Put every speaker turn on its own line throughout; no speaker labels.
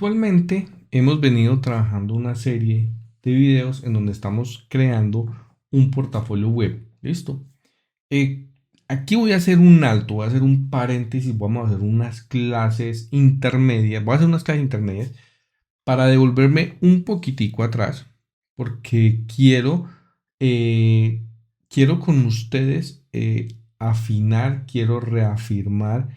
Actualmente hemos venido trabajando una serie de videos en donde estamos creando un portafolio web. ¿Listo? Eh, Aquí voy a hacer un alto, voy a hacer un paréntesis, vamos a hacer unas clases intermedias, voy a hacer unas clases intermedias para devolverme un poquitico atrás, porque eh, quiero con ustedes afinar, quiero reafirmar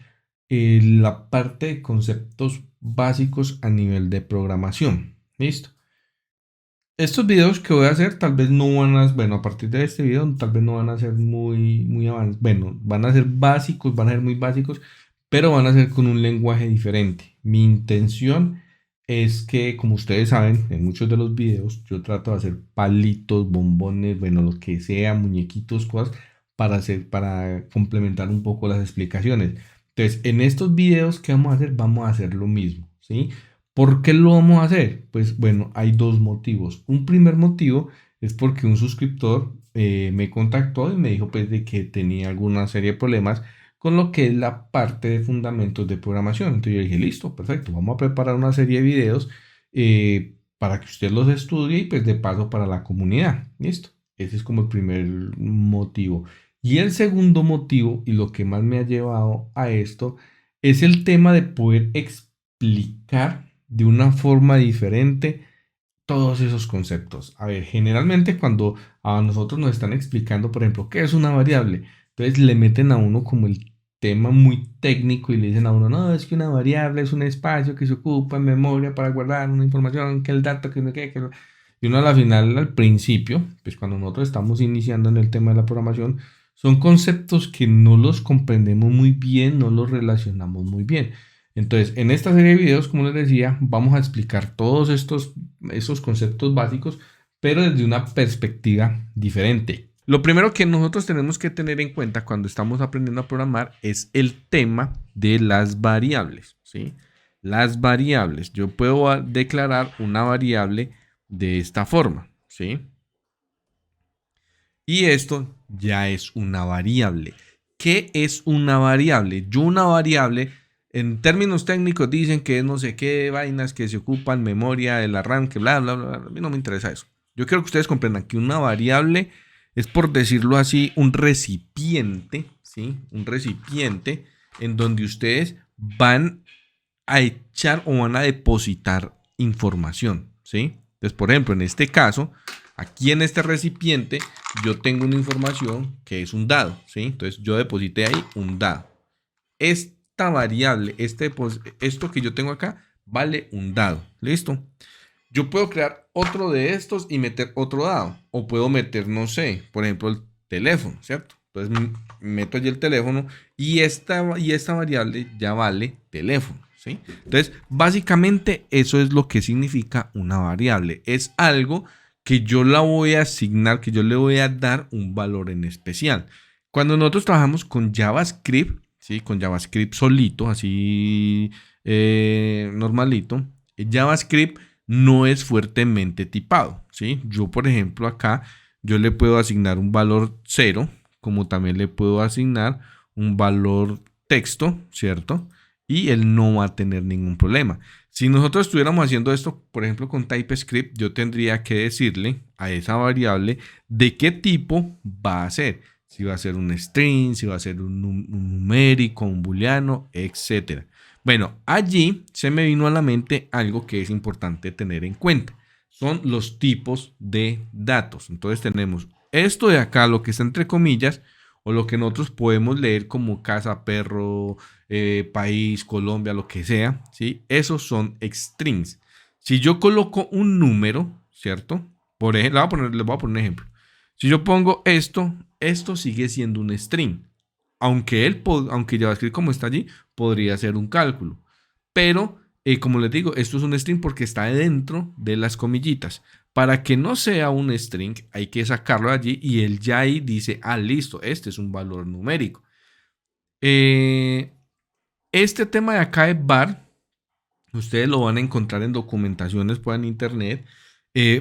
la parte de conceptos básicos a nivel de programación. ¿Listo? Estos videos que voy a hacer tal vez no van a, bueno, a partir de este video tal vez no van a ser muy avanzados, bueno, van a ser básicos, van a ser muy básicos, pero van a ser con un lenguaje diferente. Mi intención es que, como ustedes saben, en muchos de los videos yo trato de hacer palitos, bombones, bueno, lo que sea, muñequitos, cosas, para complementar un poco las explicaciones. Entonces, en estos videos que vamos a hacer lo mismo, ¿sí? ¿Por qué lo vamos a hacer? Pues bueno, hay dos motivos. Un primer motivo es porque un suscriptor me contactó y me dijo pues de que tenía alguna serie de problemas con lo que es la parte de fundamentos de programación. Entonces yo dije, listo, perfecto, vamos a preparar una serie de videos para que usted los estudie y pues de paso para la comunidad. Listo. Ese es como el primer motivo. Y el segundo motivo, y lo que más me ha llevado a esto, es el tema de poder explicar de una forma diferente todos esos conceptos. A ver, generalmente cuando a nosotros nos están explicando, por ejemplo, qué es una variable, entonces le meten a uno como el tema muy técnico y le dicen a uno, no, es que una variable es un espacio que se ocupa en memoria para guardar una información, que el dato, que no qué, que y uno a la final, al principio, pues cuando nosotros estamos iniciando en el tema de la programación, son conceptos que no los comprendemos muy bien, no los relacionamos muy bien. Entonces, en esta serie de videos, como les decía, vamos a explicar todos esos conceptos básicos, pero desde una perspectiva diferente. Lo primero que nosotros tenemos que tener en cuenta cuando estamos aprendiendo a programar es el tema de las variables, ¿sí? Las variables. Yo puedo declarar una variable de esta forma, ¿sí? Y esto ya es una variable. ¿Qué es una variable? Yo una variable, en términos técnicos dicen que es no sé qué vainas que se ocupan, memoria, el arranque, bla, bla, bla. A mí no me interesa eso. Yo quiero que ustedes comprendan que una variable es, por decirlo así, un recipiente, ¿sí? Un recipiente en donde ustedes van a echar o van a depositar información, ¿sí? Entonces, por ejemplo, en este caso, aquí en este recipiente, yo tengo una información que es un dado, ¿sí? Entonces, yo deposité ahí un dado. Esta variable, esto que yo tengo acá, vale un dado, ¿listo? Yo puedo crear otro de estos y meter otro dado. O puedo meter, no sé, por ejemplo, el teléfono, ¿cierto? Entonces meto allí el teléfono y esta variable ya vale teléfono, ¿sí? Entonces, básicamente eso es lo que significa una variable. Es algo que yo la voy a asignar, que yo le voy a dar un valor en especial. Cuando nosotros trabajamos con JavaScript, ¿sí? Con JavaScript solito, así normalito, JavaScript no es fuertemente tipado, ¿sí? Yo, por ejemplo, acá, yo le puedo asignar un valor 0, como también le puedo asignar un valor texto, ¿cierto? Y él no va a tener ningún problema. Si nosotros estuviéramos haciendo esto, por ejemplo, con TypeScript, yo tendría que decirle a esa variable de qué tipo va a ser. Si va a ser un string, si va a ser un numérico, un booleano, etcétera. Bueno, allí se me vino a la mente algo que es importante tener en cuenta. Son los tipos de datos. Entonces tenemos esto de acá, lo que está entre comillas, o lo que nosotros podemos leer como casa, perro, país, Colombia, lo que sea, ¿sí? Esos son strings. Si yo coloco un número, ¿cierto? Por ejemplo, les voy a poner un ejemplo. Si yo pongo esto sigue siendo un string. Aunque JavaScript como está allí, podría ser un cálculo. Pero, como les digo, esto es un string porque está dentro de las comillitas. Para que no sea un string, hay que sacarlo de allí y él ya ahí dice, listo, este es un valor numérico. Este tema de acá de var, ustedes lo van a encontrar en documentaciones pues, en internet.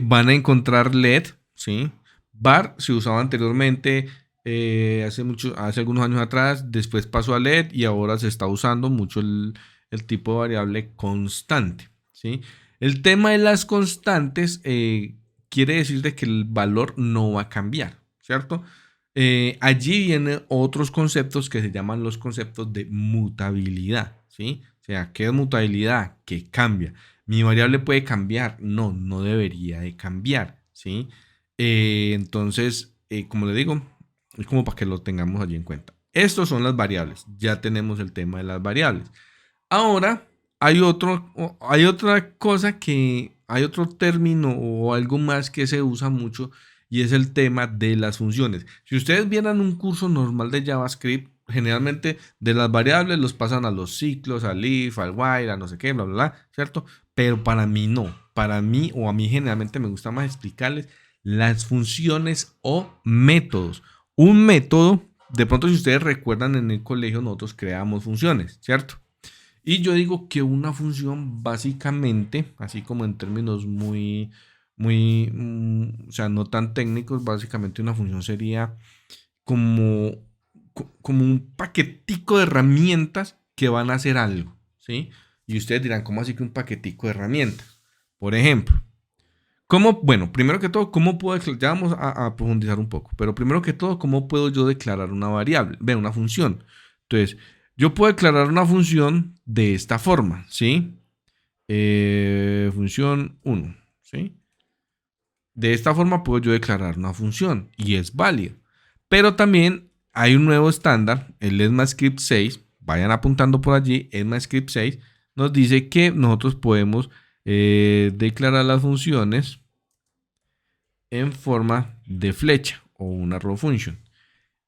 Van a encontrar LED, ¿sí? Var se usaba anteriormente, hace algunos años atrás, después pasó a LED y ahora se está usando mucho el tipo de variable constante, ¿sí? El tema de las constantes quiere decir de que el valor no va a cambiar, ¿cierto? Allí vienen otros conceptos que se llaman los conceptos de mutabilidad, ¿sí? O sea, ¿qué es mutabilidad? Que cambia. ¿Mi variable puede cambiar? No, no debería de cambiar, ¿sí? Entonces, como le digo, es como para que lo tengamos allí en cuenta. Estos son las variables. Ya tenemos el tema de las variables. Ahora, hay otra cosa hay otro término o algo más que se usa mucho y es el tema de las funciones. Si ustedes vieran un curso normal de JavaScript, generalmente de las variables los pasan a los ciclos, al if, al while, a no sé qué, bla, bla, bla, ¿cierto? Pero para mí no. Para mí o a mí generalmente me gusta más explicarles las funciones o métodos. Un método, de pronto si ustedes recuerdan en el colegio nosotros creamos funciones, ¿cierto? Y yo digo que una función básicamente, así como en términos o sea, no tan técnicos, básicamente una función sería como, como un paquetico de herramientas que van a hacer algo, ¿sí? Y ustedes dirán, ¿cómo así que un paquetico de herramientas? Por ejemplo, bueno, primero que todo, ¿cómo puedo declarar? Ya vamos a profundizar un poco, pero primero que todo, ¿cómo puedo yo declarar una variable? Ve, una función. Entonces, yo puedo declarar una función de esta forma, ¿sí? Función 1, ¿sí? De esta forma puedo yo declarar una función y es válida. Pero también hay un nuevo estándar, el ECMAScript 6, vayan apuntando por allí, ECMAScript 6 nos dice que nosotros podemos declarar las funciones en forma de flecha o una row function.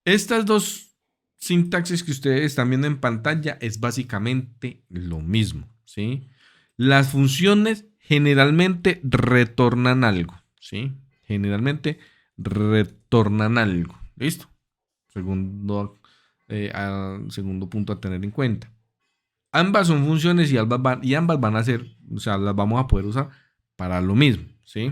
Estas dos sintaxis que ustedes están viendo en pantalla es básicamente lo mismo, ¿sí? Las funciones generalmente retornan algo, ¿sí? Generalmente retornan algo, ¿listo? Segundo punto a tener en cuenta. Ambas son funciones y ambas van a ser, o sea, las vamos a poder usar para lo mismo, ¿sí?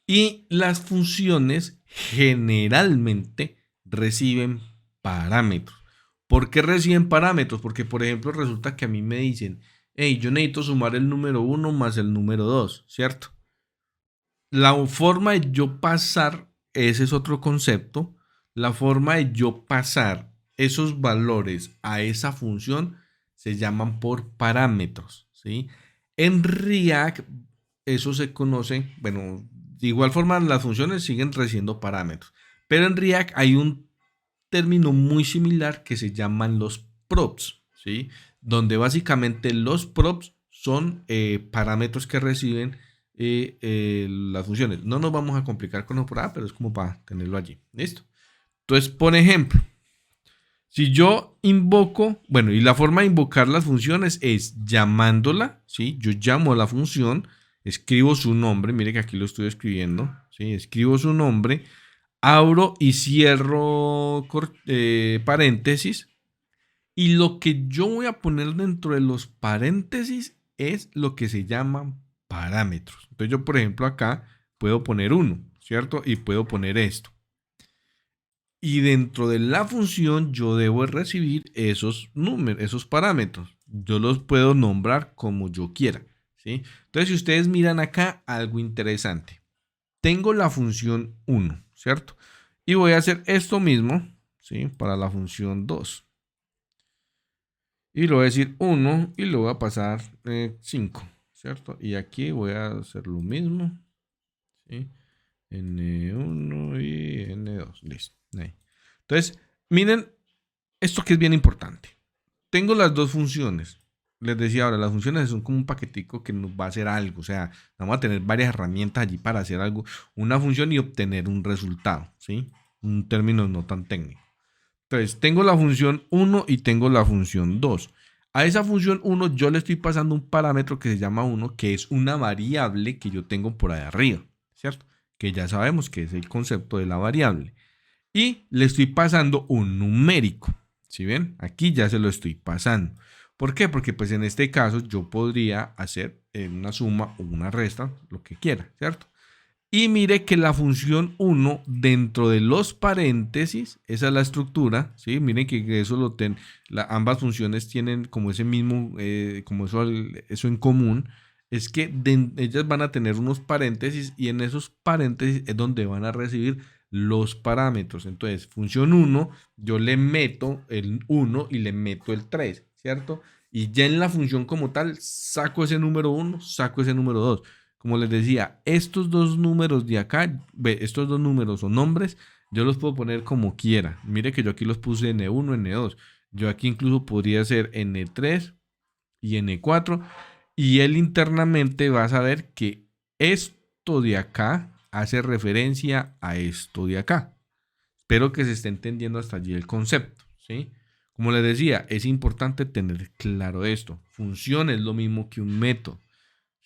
Y las funciones generalmente reciben parámetros. ¿Por qué reciben parámetros? Porque, por ejemplo, resulta que a mí me dicen, hey, yo necesito sumar el número 1 más el número 2, ¿cierto? La forma de yo pasar, ese es otro concepto, la forma de yo pasar esos valores a esa función se llaman por parámetros, ¿sí? En React eso se conoce, bueno, de igual forma las funciones siguen recibiendo parámetros, pero en React hay un término muy similar que se llaman los props, ¿sí? Donde básicamente los props son parámetros que reciben las funciones. No nos vamos a complicar con eso por ahí, pero es como para tenerlo allí. ¿Listo? Entonces, por ejemplo, si yo invoco, bueno, y la forma de invocar las funciones es llamándola, ¿sí? Yo llamo a la función, escribo su nombre, mire que aquí lo estoy escribiendo, ¿sí? Escribo su nombre, abro y cierro paréntesis, y lo que yo voy a poner dentro de los paréntesis es lo que se llaman parámetros. Entonces yo, por ejemplo, acá puedo poner 1, ¿cierto? Y puedo poner esto. Y dentro de la función yo debo recibir esos números, esos parámetros. Yo los puedo nombrar como yo quiera, ¿sí? Entonces, si ustedes miran acá, algo interesante. Tengo la función 1, ¿cierto? Y voy a hacer esto mismo, ¿sí? Para la función 2. Y le voy a decir 1 y le voy a pasar 5, ¿cierto? Y aquí voy a hacer lo mismo, ¿sí? N1 y N2, listo. Ahí. Entonces, miren esto que es bien importante. Tengo las dos funciones. Les decía ahora, las funciones son como un paquetico que nos va a hacer algo. O sea, vamos a tener varias herramientas allí para hacer algo, una función y obtener un resultado, ¿sí? Un término no tan técnico. Entonces, tengo la función 1 y tengo la función 2. A esa función 1 yo le estoy pasando un parámetro que se llama 1, que es una variable que yo tengo por ahí arriba, ¿cierto? Que ya sabemos que es el concepto de la variable. Y le estoy pasando un numérico. ¿Sí ven? Aquí ya se lo estoy pasando. ¿Por qué? Porque pues en este caso yo podría hacer una suma o una resta, lo que quiera, ¿cierto? Y mire que la función 1 dentro de los paréntesis, esa es la estructura, ¿sí? Miren que eso ambas funciones tienen como ese mismo, como eso en común, es que ellas van a tener unos paréntesis y en esos paréntesis es donde van a recibir los parámetros. Entonces, función 1, yo le meto el 1 y le meto el 3, ¿cierto? Y ya en la función como tal, saco ese número 1, saco ese número 2. Como les decía, estos dos números de acá, estos dos números o nombres, yo los puedo poner como quiera. Mire que yo aquí los puse N1, N2. Yo aquí incluso podría hacer N3 y N4. Y él internamente va a saber que esto de acá hace referencia a esto de acá. Espero que se esté entendiendo hasta allí el concepto, ¿sí? Como les decía, es importante tener claro esto. Función es lo mismo que un método.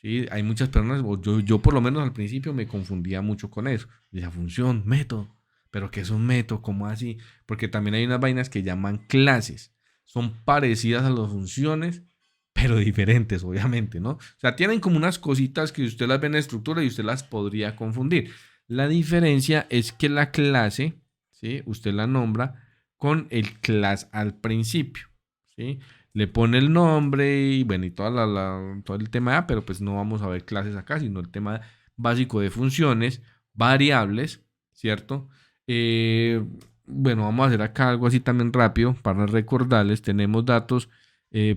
Sí, hay muchas personas, o yo por lo menos al principio me confundía mucho con eso. Decía función, método. ¿Pero qué es un método? ¿Cómo así? Porque también hay unas vainas que llaman clases. Son parecidas a las funciones, pero diferentes, obviamente, ¿no? O sea, tienen como unas cositas que usted las ve en la estructura y usted las podría confundir. La diferencia es que la clase, ¿sí? Usted la nombra con el class al principio, ¿sí? Le pone el nombre y bueno, y todo el tema, pero pues no vamos a ver clases acá, sino el tema básico de funciones, variables, ¿cierto? Bueno, vamos a hacer acá algo así también rápido para recordarles. Tenemos datos,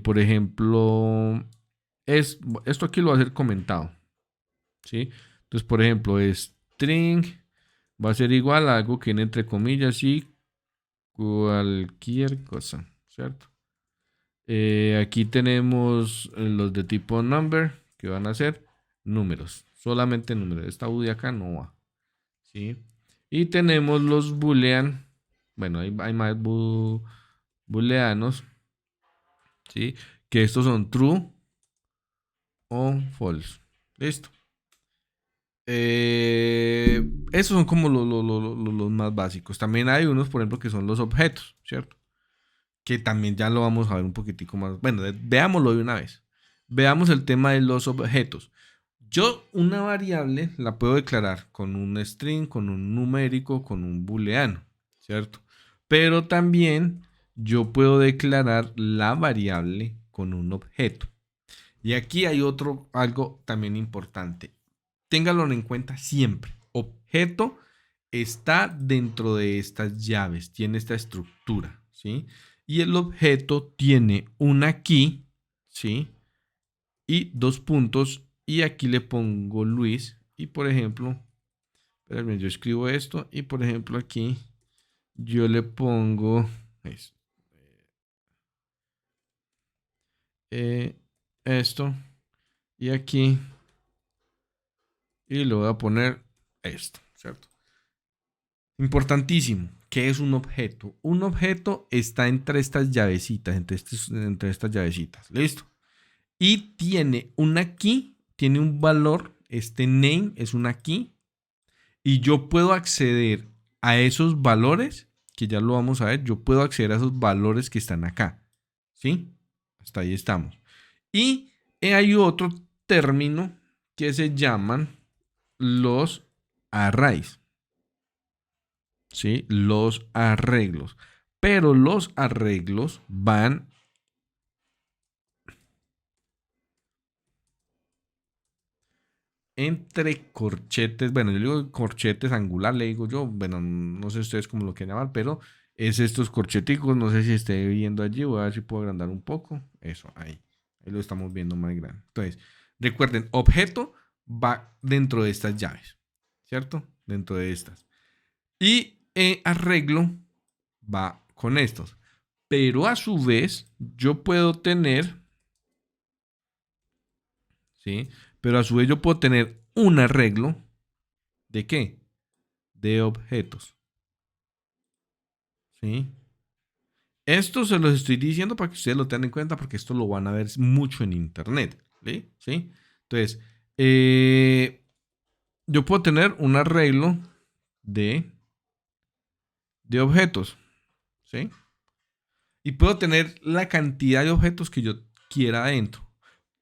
por ejemplo, esto aquí lo va a ser comentado, ¿sí? Entonces, por ejemplo, string va a ser igual a algo que entre comillas y cualquier cosa, ¿cierto? Aquí tenemos los de tipo number, que van a ser números, solamente números. Esta U de acá no va, ¿sí? Y tenemos los boolean, bueno, hay más booleanos, ¿sí? Que estos son true o false. Listo. Esos son como los más básicos. También hay unos, por ejemplo, que son los objetos, ¿cierto? Que también ya lo vamos a ver un poquitico más. Bueno, veámoslo de una vez. Veamos el tema de los objetos. Yo una variable la puedo declarar con un string, con un numérico, con un booleano, ¿cierto? Pero también yo puedo declarar la variable con un objeto. Y aquí hay algo también importante. Téngalo en cuenta siempre. Objeto está dentro de estas llaves, tiene esta estructura, ¿sí? Y el objeto tiene una key, ¿sí? Y dos puntos. Y aquí le pongo Luis. Y por ejemplo, espérame, yo escribo esto. Y por ejemplo, aquí yo le pongo esto. Y aquí. Y le voy a poner esto, ¿cierto? Importantísimo. ¿Qué es un objeto? Un objeto está entre estas llavecitas, entre estas llavecitas. ¿Listo? Y tiene una key, tiene un valor. Este name es una key. Y yo puedo acceder a esos valores, que ya lo vamos a ver. Yo puedo acceder a esos valores que están acá. ¿Sí? Hasta ahí estamos. Y hay otro término que se llaman los arrays. ¿Sí? Los arreglos. Pero los arreglos van entre corchetes. Bueno, yo digo corchetes angular, le digo yo. Bueno, no sé ustedes cómo lo quieren llamar, pero es estos corcheticos. No sé si esté viendo allí. Voy a ver si puedo agrandar un poco. Eso, ahí. Ahí lo estamos viendo más grande. Entonces, recuerden, objeto va dentro de estas llaves. ¿Cierto? Dentro de estas. Y arreglo va con estos. Pero a su vez, yo puedo tener, ¿sí? Pero a su vez yo puedo tener un arreglo ¿de qué? De objetos, ¿sí? Esto se los estoy diciendo para que ustedes lo tengan en cuenta porque esto lo van a ver mucho en internet, ¿sí? Entonces, yo puedo tener un arreglo de, de objetos, ¿sí? Y puedo tener la cantidad de objetos que yo quiera adentro.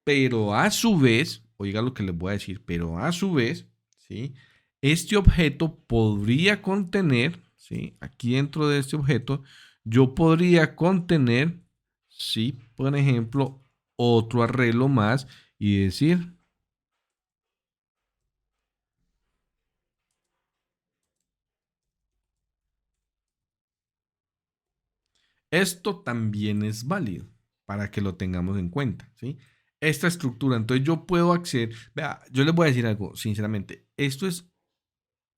Pero a su vez, oiga lo que les voy a decir, pero a su vez, ¿sí? este objeto podría contener, ¿sí? Aquí dentro de este objeto, yo podría contener, ¿sí? Por ejemplo, otro arreglo más y decir, esto también es válido para que lo tengamos en cuenta, ¿sí? Esta estructura, entonces yo puedo acceder, vea, yo les voy a decir algo, sinceramente, esto es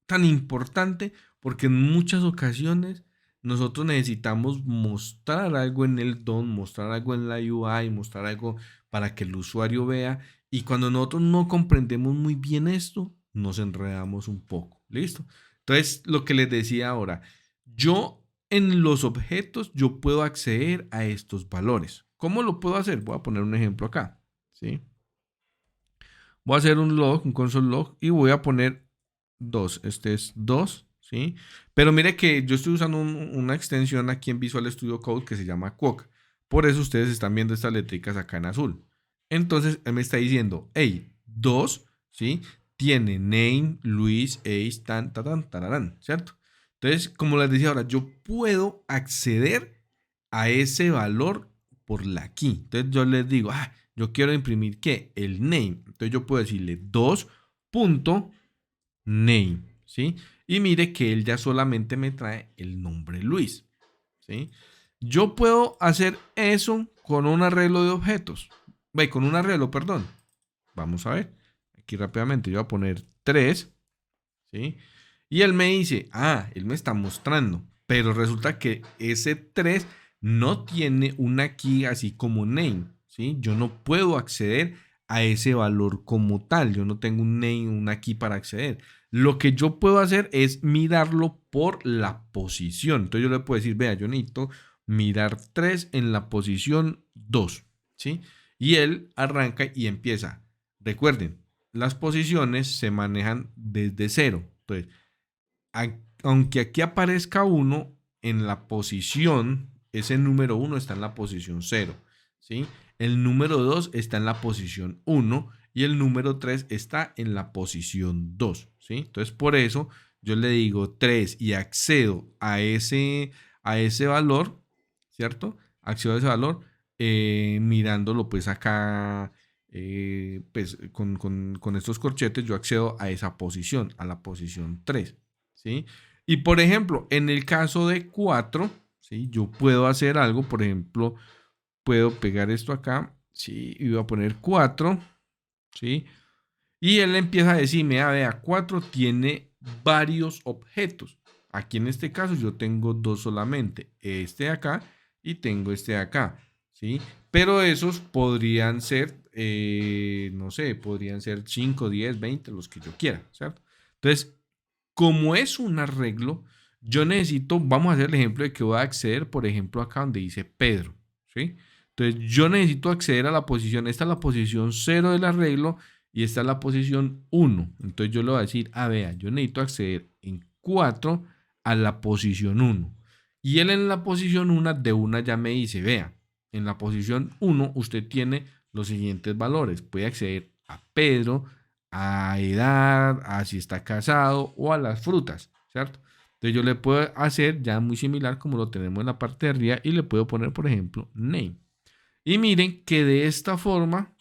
tan importante porque en muchas ocasiones nosotros necesitamos mostrar algo en el DOM, mostrar algo en la UI, mostrar algo para que el usuario vea y cuando nosotros no comprendemos muy bien esto, nos enredamos un poco, ¿listo? Entonces, lo que les decía ahora, yo en los objetos yo puedo acceder a estos valores. ¿Cómo lo puedo hacer? Voy a poner un ejemplo acá, ¿sí? Voy a hacer un log, un console log y voy a poner 2. Este es 2, ¿sí? Pero mire que yo estoy usando una extensión aquí en Visual Studio Code que se llama Quok. Por eso ustedes están viendo estas letricas acá en azul. Entonces, él me está diciendo, hey, 2, ¿sí? Tiene name, Luis, Ace, tan, tan, tararán, ¿cierto? Entonces, como les decía ahora, yo puedo acceder a ese valor por la key. Entonces, yo les digo, yo quiero imprimir, ¿qué? El name. Entonces, yo puedo decirle 2.name, ¿sí? Y mire que él ya solamente me trae el nombre Luis, ¿sí? Yo puedo hacer eso con un arreglo de objetos. Con un arreglo, perdón. Vamos a ver. Aquí rápidamente yo voy a poner 3, ¿sí? Y él me dice, él me está mostrando, pero resulta que ese 3 no tiene una key así como name, ¿sí? Yo no puedo acceder a ese valor como tal, yo no tengo un name, una key para acceder. Lo que yo puedo hacer es mirarlo por la posición. Entonces yo le puedo decir, vea, yo necesito mirar 3 en la posición 2, ¿sí? Y él arranca y empieza. Recuerden, las posiciones se manejan desde cero. Entonces, aunque aquí aparezca 1, en la posición, ese número 1 está en la posición 0, ¿sí? El número 2 está en la posición 1 y el número 3 está en la posición 2, ¿sí? Entonces, por eso yo le digo 3 y accedo a ese valor, ¿cierto? Accedo a ese valor mirándolo pues acá, pues con estos corchetes yo accedo a esa posición, a la posición 3. ¿Sí? Y por ejemplo, en el caso de 4, ¿sí? Yo puedo hacer algo, por ejemplo, puedo pegar esto acá, ¿sí? Y voy a poner 4, ¿sí? Y él empieza a decirme, vea, 4 tiene varios objetos. Aquí en este caso yo tengo 2 solamente, este de acá y tengo este de acá, ¿sí? Pero esos podrían ser, no sé, podrían ser 5, 10, 20, los que yo quiera, ¿cierto? Entonces, como es un arreglo, yo necesito, vamos a hacer el ejemplo de que voy a acceder, por ejemplo, acá donde dice Pedro, ¿sí? Entonces, yo necesito acceder a la posición, esta es la posición 0 del arreglo y esta es la posición 1. Entonces, yo le voy a decir, vea, yo necesito acceder en 4 a la posición 1. Y él en la posición 1 de una ya me dice, vea, en la posición 1 usted tiene los siguientes valores. Puede acceder a Pedro, a edad, a si está casado o a las frutas, ¿cierto? Entonces yo le puedo hacer ya muy similar como lo tenemos en la parte de arriba y le puedo poner, por ejemplo, name. Y miren que de esta forma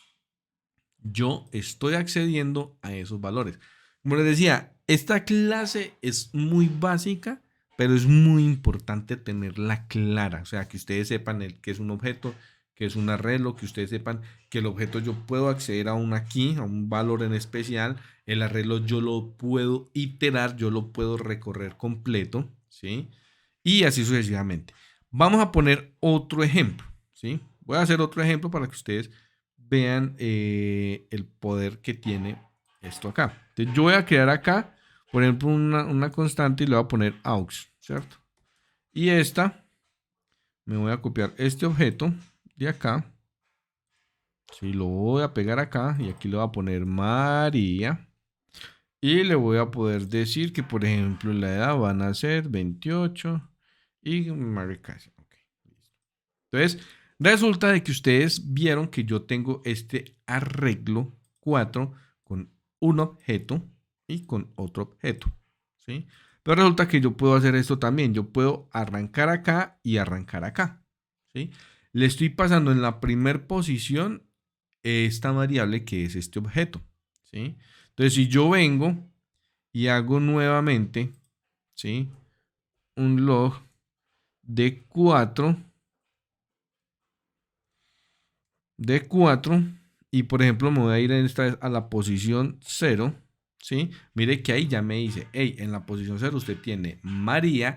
yo estoy accediendo a esos valores. Como les decía, esta clase es muy básica, pero es muy importante tenerla clara. O sea, que ustedes sepan que es un objeto, que es un arreglo, que ustedes sepan que el objeto yo puedo acceder a una key, a un valor en especial. El arreglo yo lo puedo iterar, yo lo puedo recorrer completo, ¿sí? Y así sucesivamente. Vamos a poner otro ejemplo, ¿sí? Voy a hacer otro ejemplo para que ustedes vean el poder que tiene esto acá. Entonces yo voy a crear acá, por ejemplo, una constante y le voy a poner aux, ¿cierto? Y esta, me voy a copiar este objeto de acá. Sí, lo voy a pegar acá y aquí le voy a poner María. Y le voy a poder decir que, por ejemplo, la edad van a ser 28 y María Casi. Okay, listo. Entonces, resulta de que ustedes vieron que yo tengo este arreglo 4 con un objeto y con otro objeto, ¿sí? Pero resulta que yo puedo hacer esto también. Yo puedo arrancar acá y arrancar acá, ¿sí? Le estoy pasando en la primer posición esta variable que es este objeto, ¿sí? Entonces, si yo vengo y hago nuevamente, ¿sí? Un log de 4 y por ejemplo me voy a ir esta vez a la posición 0, ¿sí? Mire que ahí ya me dice, hey, en la posición 0 usted tiene María,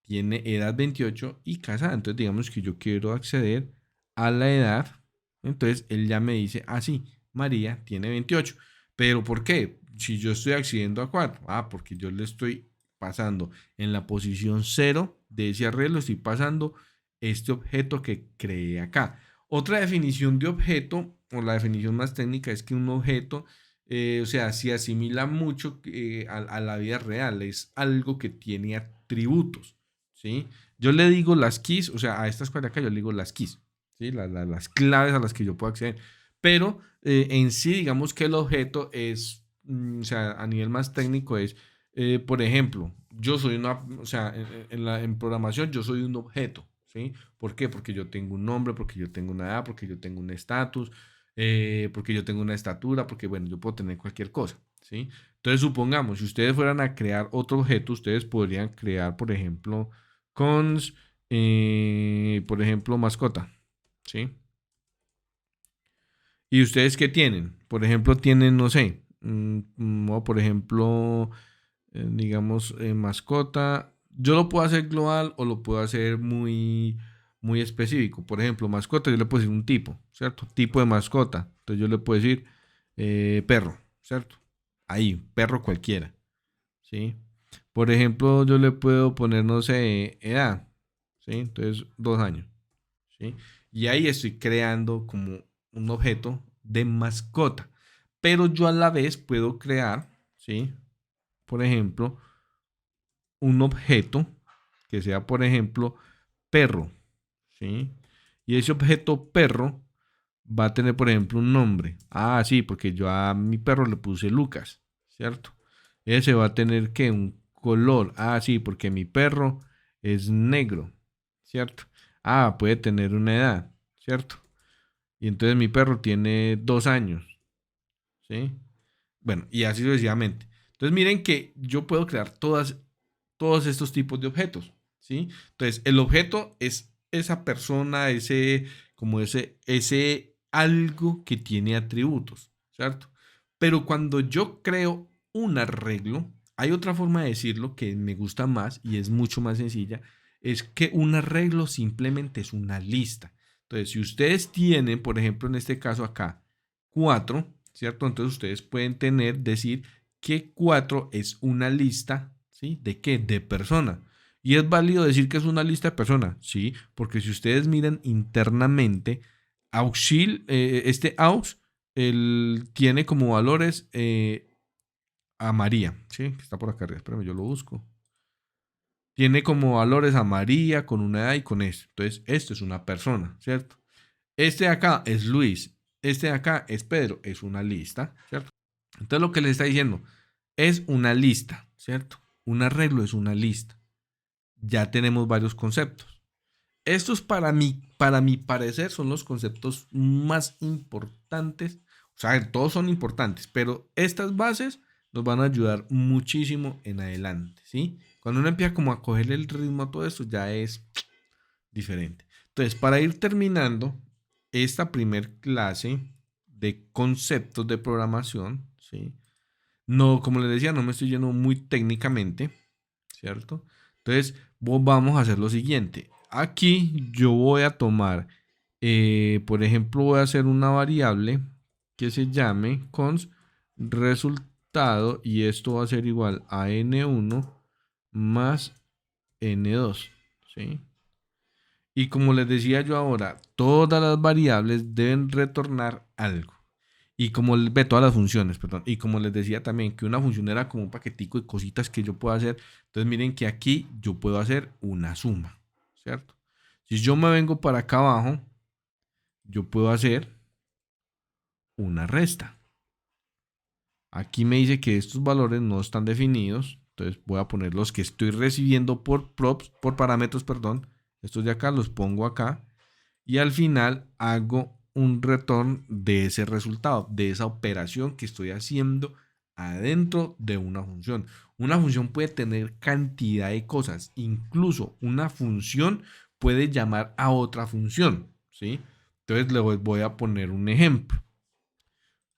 tiene edad 28 y casada. Entonces digamos que yo quiero acceder a la edad. Entonces él ya me dice, ah, sí, María tiene 28. ¿Pero por qué? Si yo estoy accediendo a 4. Ah, porque yo le estoy pasando en la posición 0 de ese arreglo, estoy pasando este objeto que creé acá. Otra definición de objeto, o la definición más técnica, es que un objeto, o sea, se asimila mucho a la vida real, es algo que tiene atributos, ¿sí? Yo le digo las keys, o sea, a estas cosas de acá yo le digo las keys, ¿sí? Las claves a las que yo puedo acceder, pero en sí, digamos que el objeto es, o sea, a nivel más técnico es, por ejemplo, yo soy una, o sea, en programación yo soy un objeto, ¿sí? ¿Por qué? Porque yo tengo un nombre, porque yo tengo una edad, porque yo tengo un estatus, porque yo tengo una estatura, porque bueno, yo puedo tener cualquier cosa, ¿sí? Entonces supongamos, si ustedes fueran a crear otro objeto, ustedes podrían crear, por ejemplo, cons, por ejemplo, mascota, ¿sí? ¿Y ustedes qué tienen? Por ejemplo, tienen, no sé, o por ejemplo, digamos, mascota. Yo lo puedo hacer global o lo puedo hacer muy específico. Por ejemplo, mascota, yo le puedo decir un tipo, ¿cierto? Tipo de mascota. Entonces yo le puedo decir perro, ¿cierto? Ahí, perro cualquiera, ¿sí? Por ejemplo, yo le puedo poner, no sé, edad, ¿sí? Entonces, 2 años, ¿sí? Y ahí estoy creando como un objeto de mascota. Pero yo a la vez puedo crear, ¿sí? Por ejemplo, un objeto que sea, por ejemplo, perro, ¿sí? Y ese objeto perro va a tener, por ejemplo, un nombre. Ah, sí, porque yo a mi perro le puse Lucas, ¿cierto? Ese va a tener que un color. Ah, sí, porque mi perro es negro, ¿cierto? Ah, puede tener una edad, ¿cierto? Y entonces mi perro tiene 2 años, ¿sí? Bueno, y así sucesivamente. Entonces miren que yo puedo crear todos estos tipos de objetos, ¿sí? Entonces el objeto es esa persona, ese algo que tiene atributos, ¿cierto? Pero cuando yo creo un arreglo, hay otra forma de decirlo que me gusta más y es mucho más sencilla, es que un arreglo simplemente es una lista. Entonces, si ustedes tienen, por ejemplo, en este caso acá, 4, ¿cierto? Entonces ustedes pueden decir que 4 es una lista, ¿sí? ¿De qué? De persona. Y es válido decir que es una lista de personas, ¿sí? Porque si ustedes miran internamente, este aux, él tiene como valores a María, ¿sí? Que está por acá arriba, espérame, yo lo busco. Tiene como valores a María con una edad y con esto. Entonces, esto es una persona, ¿cierto? Este de acá es Luis. Este de acá es Pedro. Es una lista, ¿cierto? Entonces lo que les está diciendo es una lista, ¿cierto? Un arreglo es una lista. Ya tenemos varios conceptos. Estos para mi parecer son los conceptos más importantes. O sea, todos son importantes, pero estas bases nos van a ayudar muchísimo en adelante, ¿sí? Cuando uno empieza como a coger el ritmo a todo esto, ya es diferente. Entonces, para ir terminando esta primer clase de conceptos de programación, ¿sí? No, como les decía, no me estoy yendo muy técnicamente, ¿cierto? Entonces, vamos a hacer lo siguiente. Aquí yo voy a tomar, por ejemplo, voy a hacer una variable que se llame cons resultado y esto va a ser igual a n1 más n2, ¿sí? Y como les decía yo ahora, todas las variables deben retornar algo. Y como les ve todas las funciones, perdón. Y como les decía también que una función era como un paquetico de cositas que yo puedo hacer. Entonces miren que aquí yo puedo hacer una suma, ¿cierto? Si yo me vengo para acá abajo, yo puedo hacer una resta. Aquí me dice que estos valores no están definidos. Entonces voy a poner los que estoy recibiendo por props, por parámetros, perdón. Estos de acá los pongo acá. Y al final hago un return de ese resultado, de esa operación que estoy haciendo adentro de una función. Una función puede tener cantidad de cosas. Incluso una función puede llamar a otra función, ¿sí? Entonces le voy a poner un ejemplo.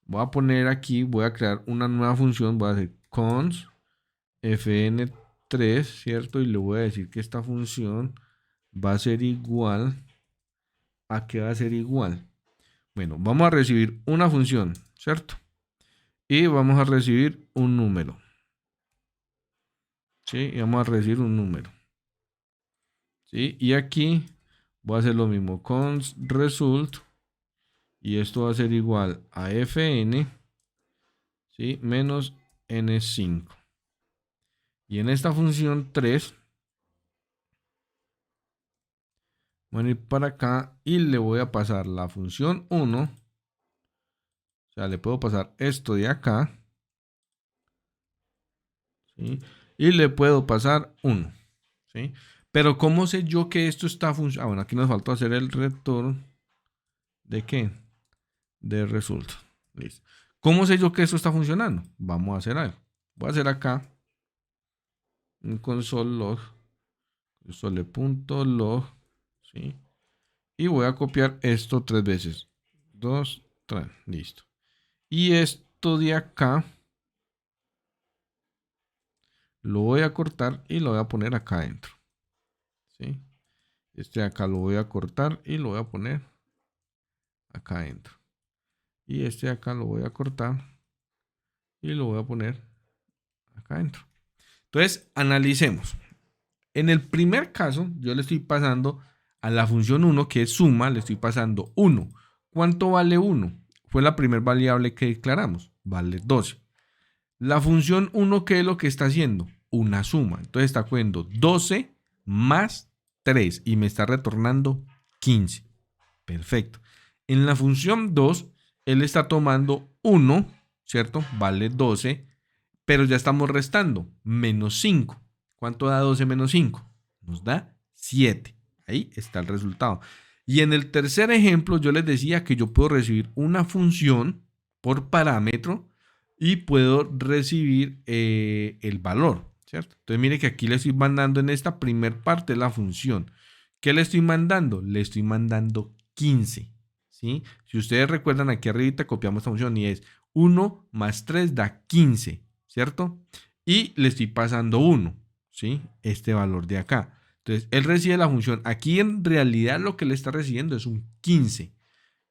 Voy a poner aquí, voy a crear una nueva función. Voy a hacer const fn3, ¿cierto? Y le voy a decir que esta función va a ser igual. ¿A qué va a ser igual? Bueno, vamos a recibir una función, ¿cierto? Y vamos a recibir un número. ¿Sí? Y vamos a recibir un número. ¿Sí? Y aquí voy a hacer lo mismo. Const result. Y esto va a ser igual a fn. ¿Sí? Menos n5. Y en esta función 3. Voy a ir para acá y le voy a pasar la función 1. O sea, le puedo pasar esto de acá. ¿Sí? Y le puedo pasar 1. ¿Sí? Pero ¿cómo sé yo que esto está funcionando? Bueno, aquí nos faltó hacer el return. ¿De qué? De result. Listo. ¿Cómo sé yo que esto está funcionando? Vamos a hacer algo. Voy a hacer acá un console log. Console.log. ¿Sí? Y voy a copiar esto 3 veces. 2, 3. Listo. Y esto de acá lo voy a cortar y lo voy a poner acá adentro. ¿Sí? Este de acá lo voy a cortar y lo voy a poner acá adentro. Y este de acá lo voy a cortar y lo voy a poner acá adentro. Entonces, analicemos. En el primer caso, yo le estoy pasando a la función 1, que es suma, le estoy pasando 1. ¿Cuánto vale 1? Fue la primera variable que declaramos. Vale 12. La función 1, ¿qué es lo que está haciendo? Una suma. Entonces está cogiendo 12 más 3 y me está retornando 15. Perfecto. En la función 2, él está tomando 1, ¿cierto? Vale 12, pero ya estamos restando. Menos 5. ¿Cuánto da 12 menos 5? Nos da 7. Ahí está el resultado. Y en el tercer ejemplo, yo les decía que yo puedo recibir una función por parámetro y puedo recibir el valor, ¿cierto? Entonces mire que aquí le estoy mandando en esta primer parte de la función. ¿Qué le estoy mandando? Le estoy mandando 15, ¿sí? Si ustedes recuerdan, aquí arriba copiamos esta función y es 1 más 3 da 15, ¿cierto? Y le estoy pasando 1, ¿sí? Este valor de acá. Entonces, él recibe la función. Aquí en realidad lo que le está recibiendo es un 15.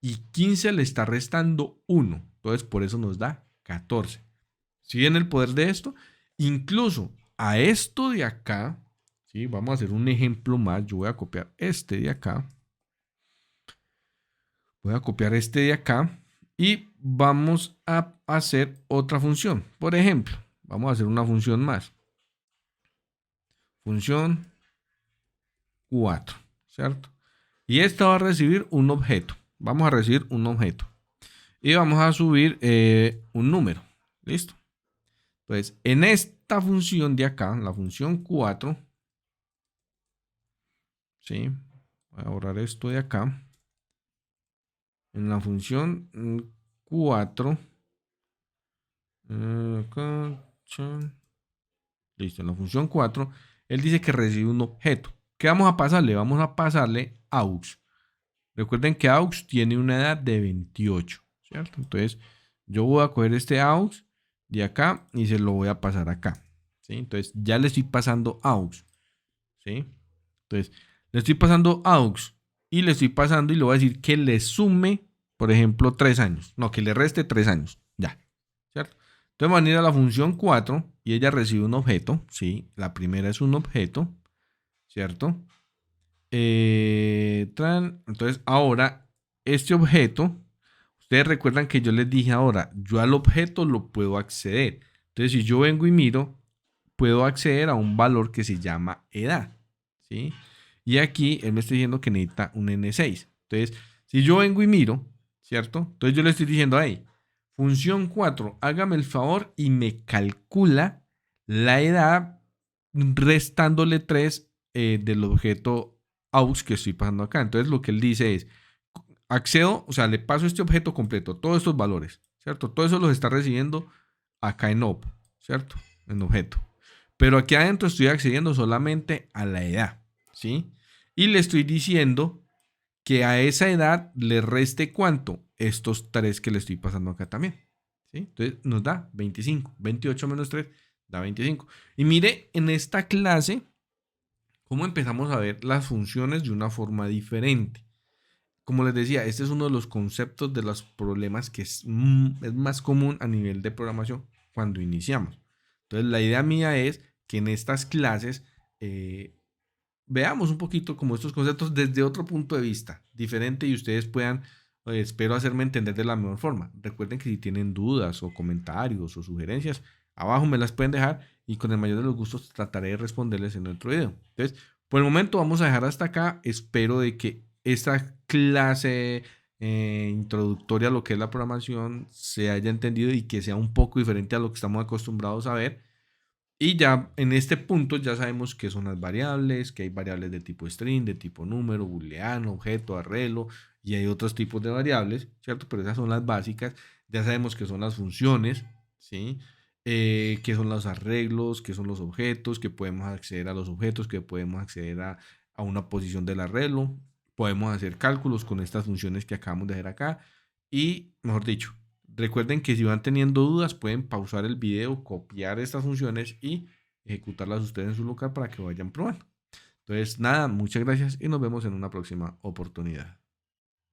Y 15 le está restando 1. Entonces, por eso nos da 14. ¿Sí ven el poder de esto? Incluso a esto de acá, ¿sí? Vamos a hacer un ejemplo más. Yo voy a copiar este de acá. Voy a copiar este de acá. Y vamos a hacer otra función. Por ejemplo, vamos a hacer una función más. Función 4, ¿cierto? Y esta va a recibir un objeto. Vamos a recibir un objeto. Y vamos a subir un número. ¿Listo? Entonces, en esta función de acá, la función 4, ¿sí? Voy a borrar esto de acá. En la función 4, listo, en la función 4, él dice que recibe un objeto. ¿Qué vamos a pasarle? Vamos a pasarle aux. Recuerden que aux tiene una edad de 28, ¿cierto? Entonces, yo voy a coger este aux de acá y se lo voy a pasar acá, ¿sí? Entonces, ya le estoy pasando aux, ¿sí? Entonces, le estoy pasando aux y le estoy pasando y le voy a decir que le sume, por ejemplo, 3 años. No, que le reste 3 años, ya, ¿cierto? Entonces, van a ir a la función 4 y ella recibe un objeto, ¿sí? La primera es un objeto, ¿cierto? Entonces, ahora, este objeto, ustedes recuerdan que yo les dije ahora, yo al objeto lo puedo acceder. Entonces, si yo vengo y miro, puedo acceder a un valor que se llama edad, ¿sí? Y aquí él me está diciendo que necesita un N6. Entonces, si yo vengo y miro, ¿cierto? Entonces yo le estoy diciendo, hey, Función 4, hágame el favor y me calcula la edad restándole 3 del objeto aux que estoy pasando acá. Entonces lo que él dice es, accedo, o sea, le paso este objeto completo, todos estos valores, ¿cierto? Todo eso los está recibiendo acá en op, ¿cierto? En objeto. Pero aquí adentro estoy accediendo solamente a la edad, ¿sí? Y le estoy diciendo que a esa edad le reste cuánto, estos 3 que le estoy pasando acá también, ¿sí? Entonces nos da 25, 28 menos 3 da 25. Y mire en esta clase cómo empezamos a ver las funciones de una forma diferente. Como les decía, este es uno de los conceptos de los problemas que es más común a nivel de programación cuando iniciamos. Entonces, la idea mía es que en estas clases veamos un poquito como estos conceptos desde otro punto de vista, diferente, y ustedes puedan, espero hacerme entender de la mejor forma. Recuerden que si tienen dudas o comentarios o sugerencias, abajo me las pueden dejar y con el mayor de los gustos trataré de responderles en otro video. Entonces, por el momento vamos a dejar hasta acá. Espero de que esta clase introductoria a lo que es la programación se haya entendido y que sea un poco diferente a lo que estamos acostumbrados a ver. Y ya en este punto ya sabemos qué son las variables, que hay variables de tipo string, de tipo número, booleano, objeto, arreglo, y hay otros tipos de variables, ¿cierto? Pero esas son las básicas. Ya sabemos qué son las funciones, ¿sí? Qué son los arreglos, qué son los objetos, que podemos acceder a los objetos, que podemos acceder a una posición del arreglo. Podemos hacer cálculos con estas funciones que acabamos de hacer acá. Y, mejor dicho, recuerden que si van teniendo dudas pueden pausar el video, copiar estas funciones y ejecutarlas ustedes en su local para que vayan probando. Entonces, nada, muchas gracias y nos vemos en una próxima oportunidad.